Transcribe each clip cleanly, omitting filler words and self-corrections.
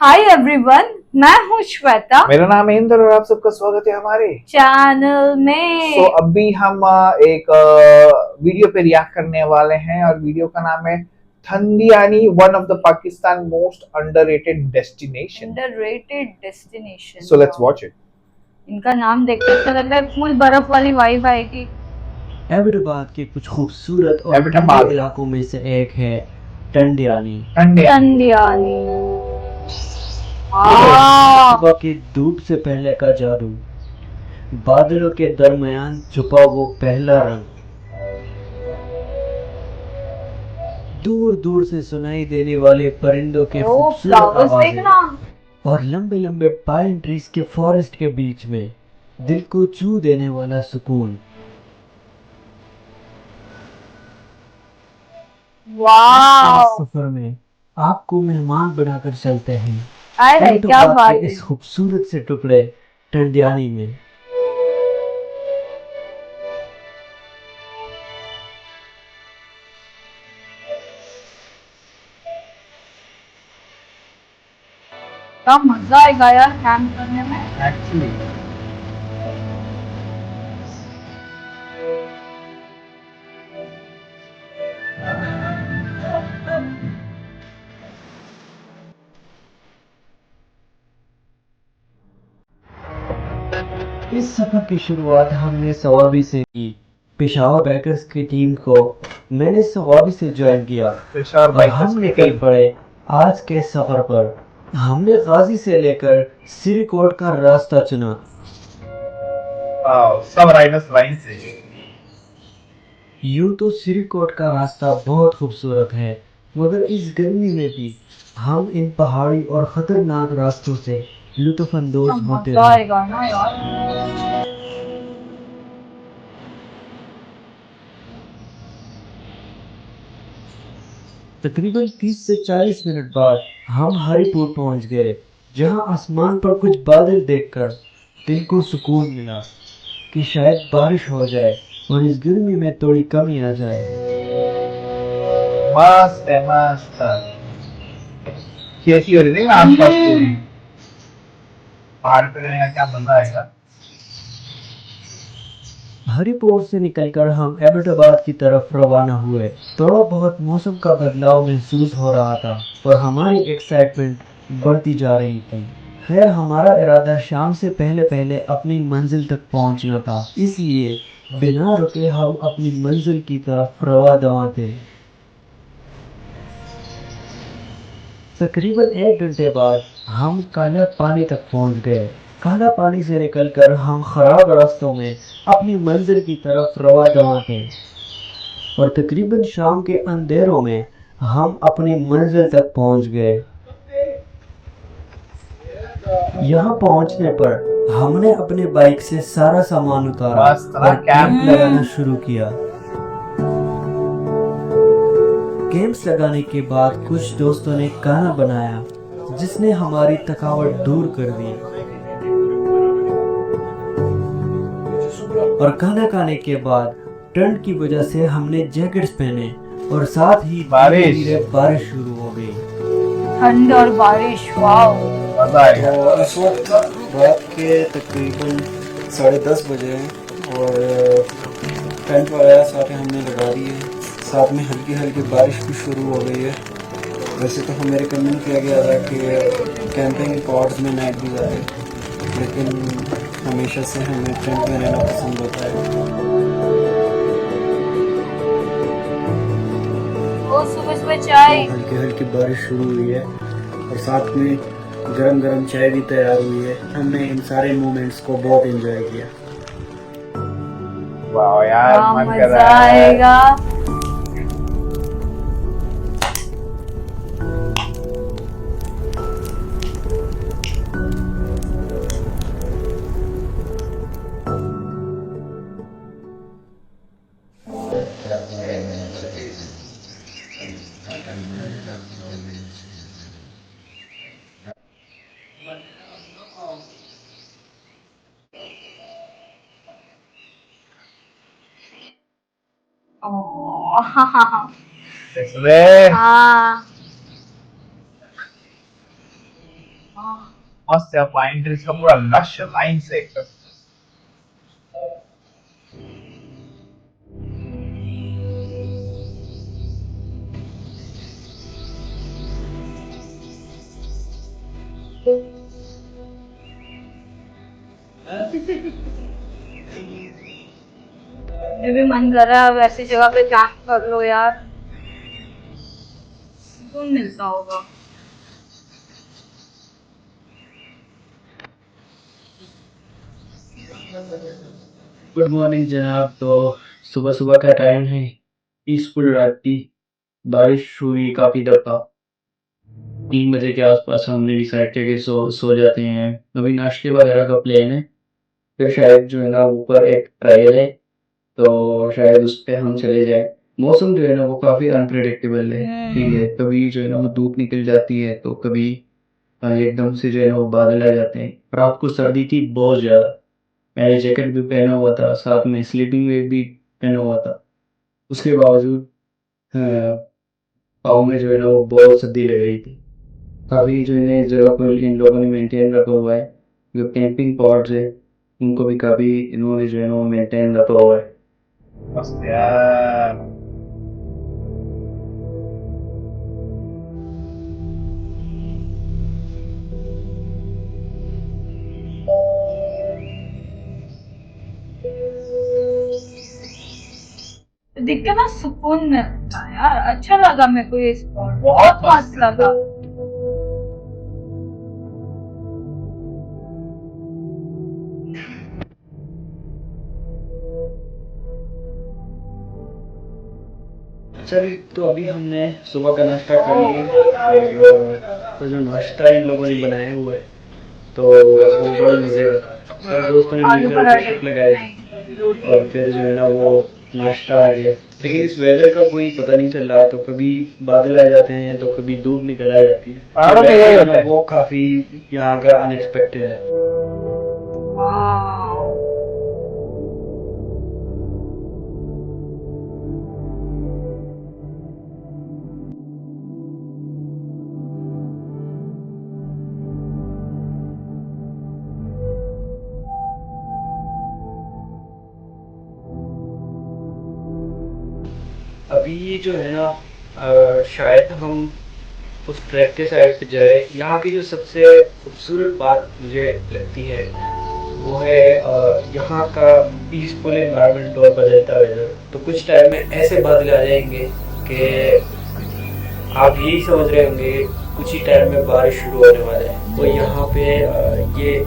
Hi everyone, मैं हूँ श्वेता। मेरा नाम है इंद्र और आप सबका स्वागत है हमारे चैनल में। अभी हम एक वीडियो पे रिएक्ट करने वाले हैं और वीडियो का नाम है Thandiani, one of the Pakistan most underrated destination. Underrated destination. So let's watch it. इनका नाम देख के ऐसा लगता है फुल बर्फ वाली वाइब आएगी। एबटाबाद के कुछ खूबसूरत और एबटाबाद ठंडे इलाकों में से एक है टंडियानी। टंडियानी। सुबह की धूप से पहले का जादू, बादलों के दरमियान छुपा वो पहला रंग, दूर दूर से सुनाई देने वाले परिंदों के खूबसूरत फ्लावर्स आवाजें देखना। और लंबे लंबे पाइन ट्रीज के फॉरेस्ट के बीच में दिल को छू देने वाला सुकून। वाह। सफर में आपको मेहमान बनाकर चलते हैं अरे क्या एबटाबाद बात के है। इस खूबसूरत से टुकड़े टंडियानी में। क्या मजा आएगा यार कैंप करने में। एक्चुअली इस सफर की शुरुआत हमने सवाबी से की। पेशावर बैकर्स की टीम को मैंने सवाबी से ज्वाइन किया और हम निकल पड़े आज के सफर पर। हमने गाजी से लेकर सिरीकोट का रास्ता चुना। सब राइडर्स लाइन से यूं तो सिरीकोट का रास्ता बहुत खूबसूरत है, मगर इस गर्मी में भी हम इन पहाड़ी और खतरनाक रास्तों से लुत्फानंदोज होते मजा रहे। आएगा ना यार। तकरीबन 30 से 40 मिनट बाद हम हरिपुर पहुंच गए, जहां आसमान पर कुछ बादल देखकर दिल को सुकून मिला कि शायद बारिश हो जाए और इस गर्मी में थोड़ी कमी आ जाए। मस्त है, मस्त कैसी हो रही थी आसपास पूरी पहाड़ पे रहने का क्या मजा आएगा। हरिपुर से निकलकर हम एबटाबाद की तरफ रवाना हुए। थोड़ा बहुत मौसम का बदलाव महसूस हो रहा था और हमारी एक्साइटमेंट बढ़ती जा रही थी। खैर, हमारा इरादा शाम से पहले पहले अपनी मंजिल तक पहुंचना था, इसलिए बिना रुके हम अपनी मंजिल की तरफ रवा दवा थे। तकरीबन 1 घंटे बाद हम काला पानी तक पहुंच गए। काला पानी से निकलकर हम खराब रास्तों में अपनी मंजिल की तरफ रवा दवा थे और तकरीबन शाम के अंधेरों में हम अपनी मंजिल तक पहुंच गए। यहाँ पहुंचने पर हमने अपने बाइक से सारा सामान उतारा और कैंप लगाना शुरू किया। कैंप्स लगाने के बाद कुछ दोस्तों ने खाना बनाया, जिसने हमारी थकावट दूर कर दी। और खाना खाने के बाद ठंड की वजह से हमने जैकेट्स पहने और साथ ही धीरे धीरे बारिश शुरू हो गई। ठंड और बारिश, वाह मजा आएगा। और इस वक्त रात के तकरीबन 10:30 बजे हैं और टेंट वगैरह सारे हमने लगा दिए हैं। साथ में हल्की हल्की बारिश भी शुरू हो गई है। वैसे तो हमें रिकमेंड किया गया था कि कैंपिंग पॉड्स में नाइट गुजारें, लेकिन हमेशा से हमें टेंट में रहना पसंद होता है। वो सुबह सुबह चाय। हल्की हल्की बारिश शुरू हुई है और साथ में गरम गरम चाय भी तैयार हुई है। हमने इन सारे मोमेंट्स को बहुत एंजॉय किया। वाह यार, मन कर मजा रहा है। आएगा। ओह, वे हाँ। मस्त है पाइन ट्रीज का पूरा लश लाइन से एकदम। मुझे भी मन कर रहा है अब ऐसी जगह पे कैंप कर लो यार, सुकून मिलता होगा। गुड मॉर्निंग जनाब। तो सुबह सुबह का टाइम है, पीसफुल रात की बारिश हुई काफ़ी दफ़ा। 3 बजे के आसपास हमने डिसाइड किया कि सो जाते हैं। अभी नाश्ते वगैरह का प्लान है, फिर शायद जो है ना ऊपर एक ट्रायल है तो शायद उस पर हम चले जाए। मौसम जो है ना वो काफ़ी अनप्रिडिक्टेबल है, ठीक है। कभी जो है ना वो धूप निकल जाती है तो कभी एकदम से जो है ना वो बादल आ जाते हैं। रात को सर्दी थी बहुत ज़्यादा, मैंने जैकेट भी पहना हुआ था, साथ में स्लीपिंग वेयर भी पहना हुआ था। उसके बावजूद पाँव में जो है ना वो बहुत सर्दी लग रही थी। काफ़ी जो है इस जगह पर इन लोगों ने मेंटेन रखा हुआ है। जो कैंपिंग पॉड्स है उनको भी काफ़ी इन्होंने जो है ना वो मेंटेन रखा हुआ है। मस्त यार। देख के ना सुकून मिलता है यार, अच्छा लगा मेरे को ये स्पॉट, बहुत मस्त लगा। चल तो अभी हमने सुबह का नाश्ता कर लिया और तो जो नाश्ता इन लोगों ने बनाया हुआ है तो वो बड़ा मज़े का था। सब दोस्तों ने आलू मिलकर पराठे टिकट लगाए और फिर जो है ना वो नाश्ता आ गया। लेकिन इस वेदर का कोई पता नहीं चल रहा, तो कभी बादल आ जाते हैं तो कभी धूप निकल आ जाती है। पहाड़ों में यही होता है। वो काफ़ी यहाँ का अनएक्सपेक्टेड है। वाह, अभी जो है ना शायद हम उस ट्रैक के साइड पे जाए। यहाँ की जो सबसे खूबसूरत बात मुझे लगती है वो है यहाँ का पीसफुल एनवायरनमेंट और बदलता वेदर। तो कुछ टाइम में ऐसे बादल आ जाएंगे कि आप यही समझ रहे होंगे कुछ ही टाइम में बारिश शुरू होने वाला है। और यहाँ पे ये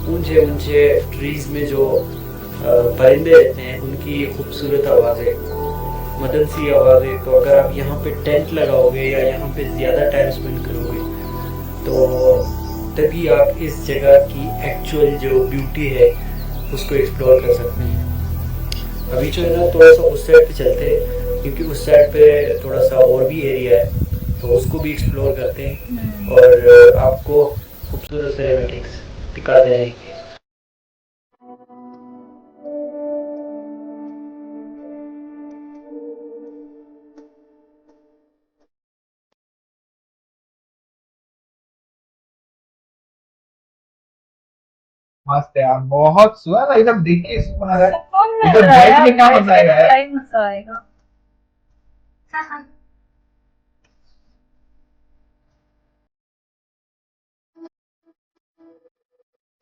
ऊंचे ऊंचे ट्रीज में जो परिंदे रहते हैं उनकी खूबसूरत आवाज़ें, मदन सी आवाज़ें। तो अगर आप यहाँ पे टेंट लगाओगे या यहाँ पे ज़्यादा टाइम स्पेंड करोगे तो तभी आप इस जगह की एक्चुअल जो ब्यूटी है उसको एक्सप्लोर कर सकते हैं। अभी जो है ना थोड़ा सा उस साइड पे चलते हैं क्योंकि उस साइड पे थोड़ा सा और भी एरिया है, तो उसको भी एक्सप्लोर करते हैं और आपको खूबसूरत सिनेमैटिक्स दिखाते रहेंगे। मस्त है यार, बहुत सुना ना एकदम देख के सुकून आ रहा है। सुकून मिल इधर रहा है बैठ यार, के क्या बैठ मजा के आएगा यार। बड़ा ही मजा आएगा।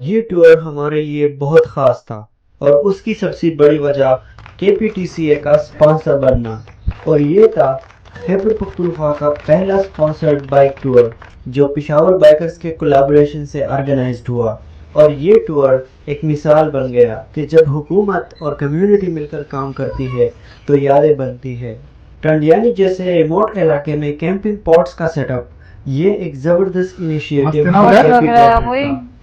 ये टूर हमारे लिए बहुत ख़ास था और उसकी सबसे बड़ी वजह KPTCA का स्पॉन्सर बनना। और ये था खैबर पख्तूनख्वा का पहला स्पॉन्सर्ड बाइक टूर जो पेशावर बाइकर्स के कोलैबोरेशन से ऑर्गेनाइज्ड हुआ। और ये टूर एक मिसाल बन गया कि जब हुकूमत और कम्युनिटी मिलकर काम करती है तो यादें बनती है। टंडियानी जैसे रिमोट इलाके में कैंपिंग पॉट्स का सेटअप ये एक जबरदस्त इनिशिएटिव मस्त ना उधर?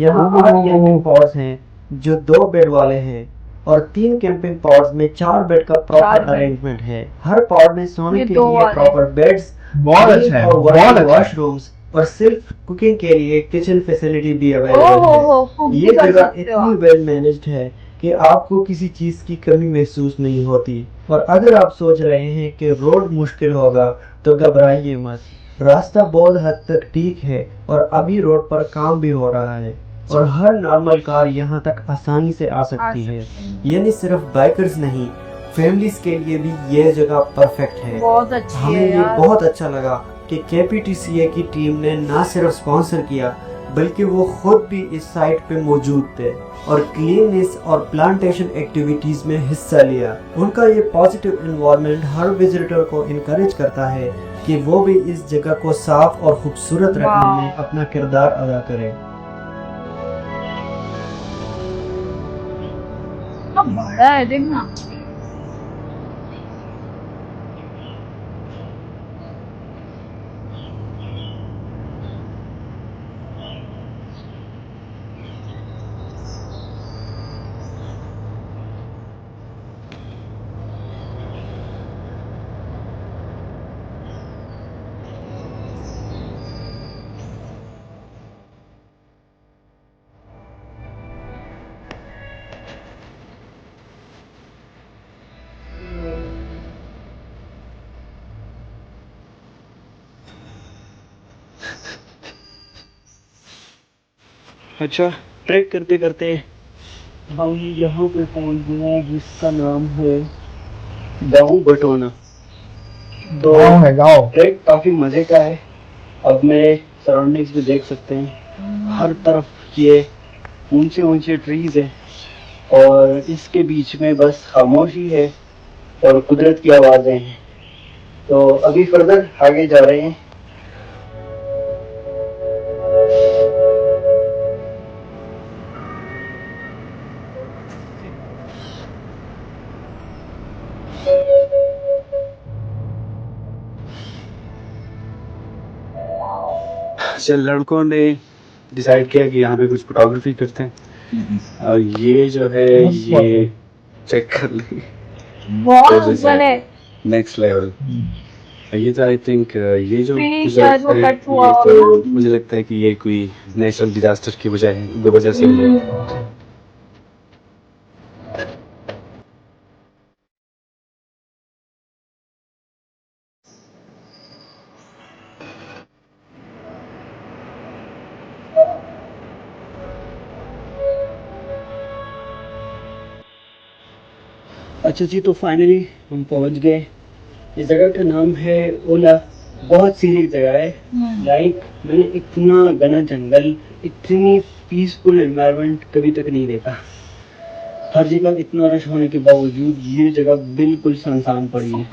यहाँ 8 कैंपिंग पॉड्स हैं जो 2 बेड वाले हैं और 3 कैंपिंग पॉड्स में 4 बेड का प्रॉपर अरेंजमेंट है। हर पॉड में सोने ये के दो लिए वाले। प्रॉपर बेड्स, बहुत अच्छा है, बहुत अच्छा है। वॉशरूम्स और सिर्फ कुकिंग के लिए किचन फैसिलिटी भी ओह अवेलेबल है। ये कर जगह सकते हो इतनी वेल मैनेज्ड है कि आपको किसी चीज की कमी महसूस नहीं होती। और अगर आप सोच रहे हैं कि रोड मुश्किल होगा तो घबराइए मत, रास्ता बहुत हद तक ठीक है और अभी रोड पर काम भी हो रहा है और हर नॉर्मल कार यहाँ तक आसानी से आ सकती है। यानी सिर्फ बाइकर्स नहीं, फैमिलीज के लिए भी ये जगह परफेक्ट है। बहुत अच्छी हमें है ये यार। बहुत अच्छा लगा कि KPTCA की टीम ने ना सिर्फ स्पॉन्सर किया बल्कि वो खुद भी इस साइट पे मौजूद थे और क्लीननेस और प्लांटेशन एक्टिविटीज में हिस्सा लिया। उनका ये पॉजिटिव इन्वॉल्वमेंट हर विजिटर को इनकरेज करता है कि वो भी इस जगह को साफ और खूबसूरत रखने में अपना किरदार अदा करे। कितना बड़ा है देखना। अच्छा, ट्रैक करते करते हम यहाँ पे पहुँच गए जिसका नाम है गाँव बटोना। तो गाँव है, गाँव। ट्रैक काफी मजे का है। अब मेरे सराउंडिंग्स में देख सकते हैं हर तरफ ये ऊंचे ऊंचे ट्रीज है और इसके बीच में बस खामोशी है और कुदरत की आवाजें हैं। तो अभी फर्दर आगे जा रहे हैं। चल, लड़कों ने डिसाइड किया कि यहाँ पे कुछ फोटोग्राफी करते हैं और ये जो है ये चेक कर ली बहुत ऊपर है। Next level. ये तो आई थिंक ये जो शायद वो कट हुआ ये होगा। तो मुझे लगता है कि ये कोई नेचुरल डिजास्टर की वजह से हुआ है। अच्छा जी, तो फाइनली हम पहुंच गए। इस जगह का नाम है ओला। बहुत सीनिक जगह है। लाइक मैंने इतना घना जंगल, इतनी पीसफुल एनवायरनमेंट कभी तक नहीं देखा। हर जगह इतना रश होने के बावजूद ये जगह बिल्कुल सुनसान पड़ी है।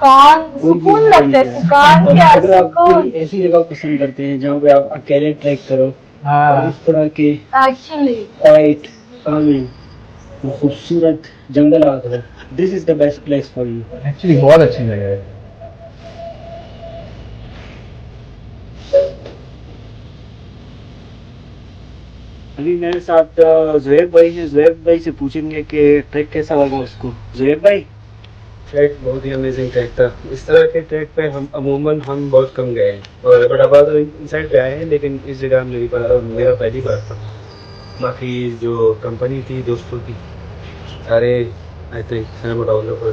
सुकून लगता है। सुकून और क्या अगर आप सुकून। कोई ऐसी जगह पसंद करते हैं जहाँ पे आप अकेले ट्रैक करो और इस तरह के एक्चुअली क्वाइट, कामिंग, खूबसूरत जंगल आता है, this is the best place for you. Actually बहुत अच्छी जगह है। अभी मेरे साथ ज़ुहैब भाई है। ज़ुहैब भाई से पूछेंगे कि ट्रैक कैसा लगा उसको। ज़ुहैब भाई, ट्रैक बहुत ही अमेजिंग ट्रैक था। इस तरह के ट्रैक पे हम बहुत कम गए हैं और बटाबाद इस साइड पे आए हैं, लेकिन इस जगह मेरा पहली बार था। बाकी जो कंपनी थी दोस्तों की, सारे आई थिंक सिनेमाटोग्राफर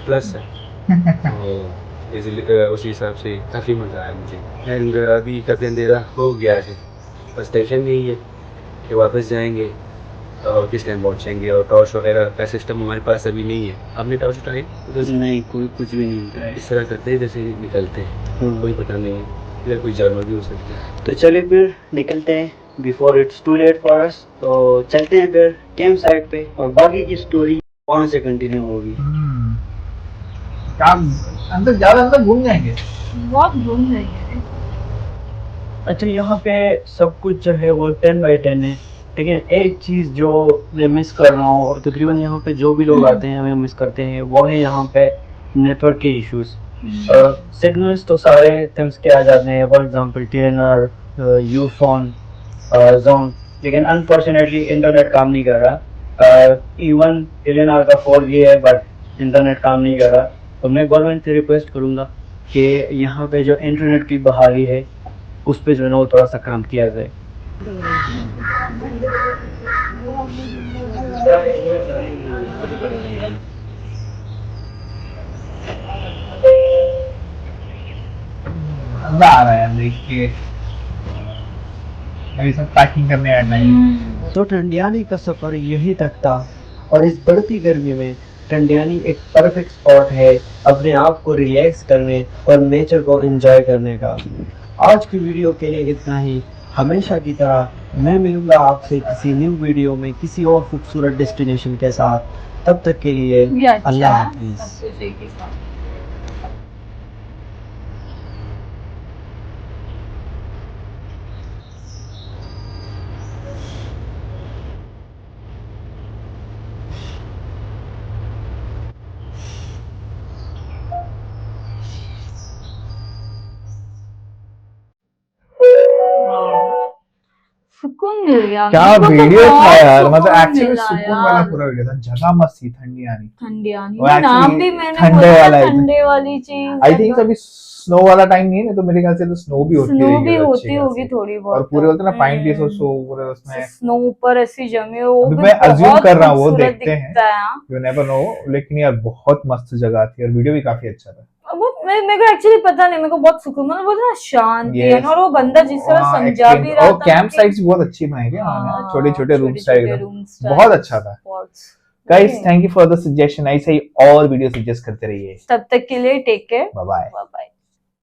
प्लस है और उसी हिसाब से काफ़ी मज़ा आया मुझे। एंड अभी काफ़ी अंधेरा हो गया है, बस टेंशन नहीं है कि वापस जाएंगे और किस टाइम पहुँचेंगे। और टॉर्च वगैरह का सिस्टम हमारे पास अभी नहीं है। आपने टॉर्च उठाई? नहीं, कोई कुछ भी नहीं होता है। इस तरह करते हैं जैसे निकलते हैं, कोई पता नहीं है, इधर कोई जानवर भी हो सकता है। तो चलिए फिर निकलते हैं before it's too late for us. तो चलते हैं फिर कैंप साइट पे और बाकी की स्टोरी वहाँ से कंटिन्यू होगी। क्या अंदर, ज्यादा अंदर घूम जाएंगे? बहुत घूम रही है। अच्छा, यहाँ पे सब कुछ जो है वो 10/10 है। लेकिन एक चीज़ जो मैं मिस कर रहा हूँ और तकरीबन यहाँ पे जो भी लोग आते हैं हमें मिस करते हैं, वो है यहाँ पे नेटवर्क के इश्यूज। सिग्नल्स तो सारे थम्स के आ जाते हैं, for example TNR, Ufone, zone, लेकिन अनफॉर्चुनेटली इंटरनेट काम नहीं कर रहा। इवन TNR का 4G है बट इंटरनेट काम नहीं कर रहा। तो मैं गवर्नमेंट से रिक्वेस्ट करूँगा कि यहाँ पे जो इंटरनेट की बहाली है उस पर जो है ना वो थोड़ा सा काम किया जाए। मजा आ रहा है यार देख के, अभी सब पैकिंग करने का टाइम। तो टंडियानी का सफ़र यही तक था, और इस बढ़ती गर्मी में टंडियानी एक परफेक्ट स्पॉट है अपने आप को रिलैक्स करने और नेचर को एंजॉय करने का। आज की वीडियो के लिए इतना ही। हमेशा की तरह मैं मिलूंगा आपसे किसी न्यू वीडियो में किसी और खूबसूरत डेस्टिनेशन के साथ। तब तक के लिए ये अच्छा अल्लाह है, हाफिज़। सब कुछ एक ही साथ। सुकून मिल गया। क्या मेरे को तो वीडियो था बहुत यार, मतलब सुकून एक्चुअली मिला सुकून यार। वाला पूरा वीडियो था, जगह मस्त थी ठंडियानी। ठंडियानी वो नाम actually भी मैंने ठंडे बोला वाला ना, है। ठंडे वाली चीज। आई थिंक अभी स्नो वाला टाइम नहीं है, तो मेरे ख्याल से तो स्नो भी होती स्नो रहेगी भी अच्छी होती खासी। होगी थोड़ी बहुत। और पूरे बोलते हैं ना पाइन ट्रीज और सो पूरे उसमें स्नो ऊपर ऐसी जमी हो, वो अभी भी मैं अज्यूम बहुत कर रहा हूँ, वो खूबसूरत देखते हैं, दिखता है। हाँ। You never know. लेकिन यार बहुत मस्त जगह थी और वीडियो भी काफी अच्छा था। मेरे को एक्चुअली पता नहीं, मेरे को बहुत सुकून, मतलब बहुत ना शांति है Yes. ना। और वो बंदा जिस तरह हाँ, समझा भी रहा था कैंप साइट्स बहुत अच्छी बनाई थी उन्होंने, छोटे छोटे रूम स्टाइल, बहुत अच्छा था। Guys thank you for the suggestion, ऐसे ही और वीडियो सजेस्ट करते रहिए। तब तक के लिए take care, bye bye. Bye bye.